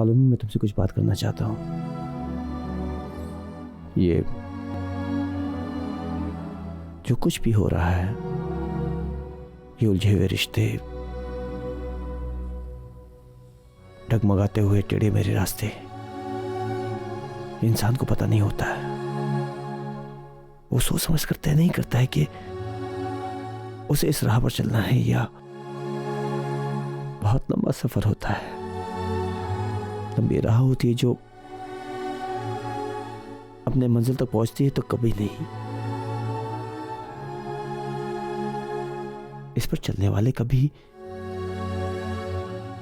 मालूम है, मैं तुमसे कुछ बात करना चाहता हूँ। ये जो कुछ भी हो रहा है, ये उलझे हुए रिश्ते, डगमगाते हुए टेढ़े मेरे रास्ते, इंसान को पता नहीं होता है। वो सोच समझ कर तय नहीं करता है कि उसे इस राह पर चलना है या बहुत लंबा सफर होता है। लंबी राह होती है जो अपने मंजिल तक पहुंचती है तो कभी नहीं। इस पर चलने वाले कभी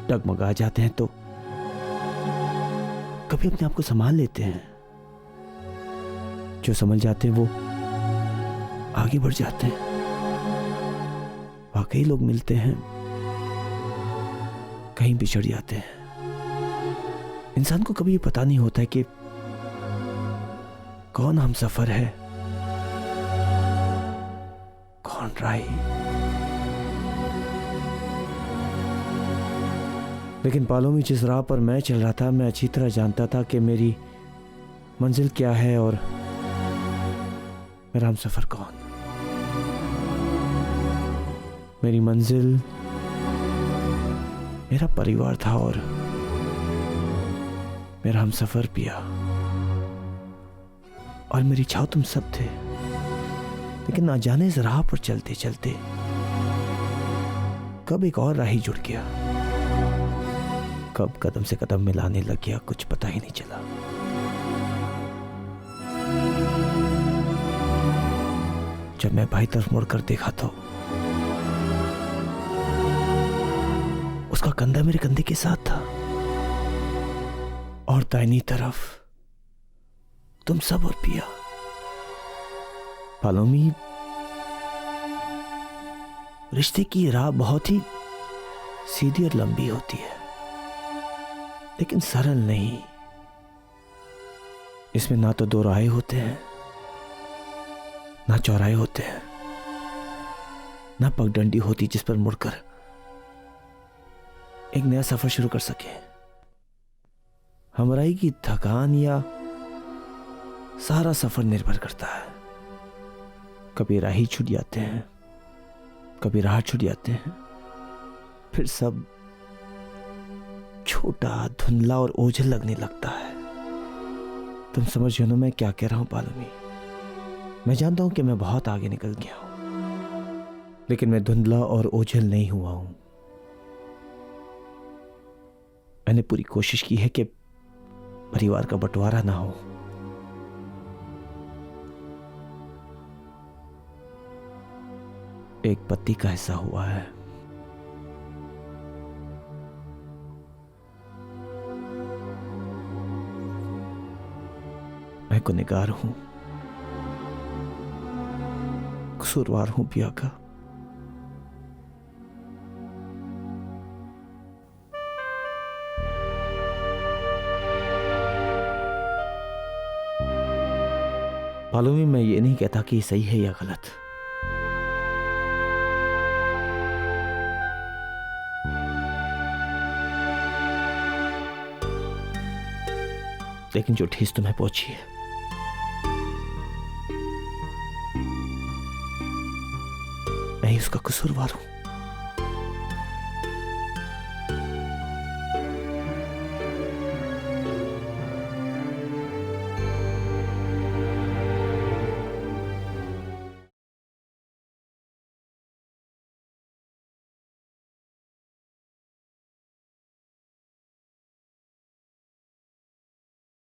डगमगा जाते हैं तो कभी अपने आप को संभाल लेते हैं। जो संभल जाते हैं वो आगे बढ़ जाते हैं। वाकई लोग मिलते हैं, कहीं बिछड़ जाते हैं। इंसान को कभी ये पता नहीं होता है कि कौन हमसफर है, कौन राही। लेकिन पालों में जिस राह पर मैं चल रहा था, मैं अच्छी तरह जानता था कि मेरी मंजिल क्या है और मेरा हमसफर कौन। मेरी मंजिल मेरा परिवार था और मेरा हमसफर पिया और मेरी छाव तुम सब थे। लेकिन ना जाने इस राह पर चलते चलते कब एक और राही जुड़ गया, कब कदम से कदम मिलाने लग गया, कुछ पता ही नहीं चला। जब मैं बाईं तरफ मुड़कर देखा तो उसका कंधा मेरे कंधे के साथ था और दाहिनी तरफ तुम सब और पिया। पालोमी, रिश्ते की राह बहुत ही सीधी और लंबी होती है, लेकिन सरल नहीं। इसमें ना तो दो राहें होते हैं, ना चौराहे होते हैं, ना पगडंडी होती जिस पर मुड़कर एक नया सफर शुरू कर सके। हमराही की थकान या सारा सफर निर्भर करता है। कभी राही छूट जाते हैं, कभी राह छूट जाते हैं, फिर सब छोटा, धुंधला और ओझल लगने लगता है। तुम समझ ना मैं क्या कह रहा हूं पालमी। मैं जानता हूं कि मैं बहुत आगे निकल गया हूं, लेकिन मैं धुंधला और ओझल नहीं हुआ हूं। मैंने पूरी कोशिश की है कि परिवार का बंटवारा ना हो। एक पति का हिस्सा हुआ है। मैं गुनहगार हूं, कसूरवार हूं पिया का। मालूम है, मैं ये नहीं कहता कि सही है या गलत। लेकिन जो ठेस तुम्हें पहुंची है, मैं ही उसका कसूरवार हूं।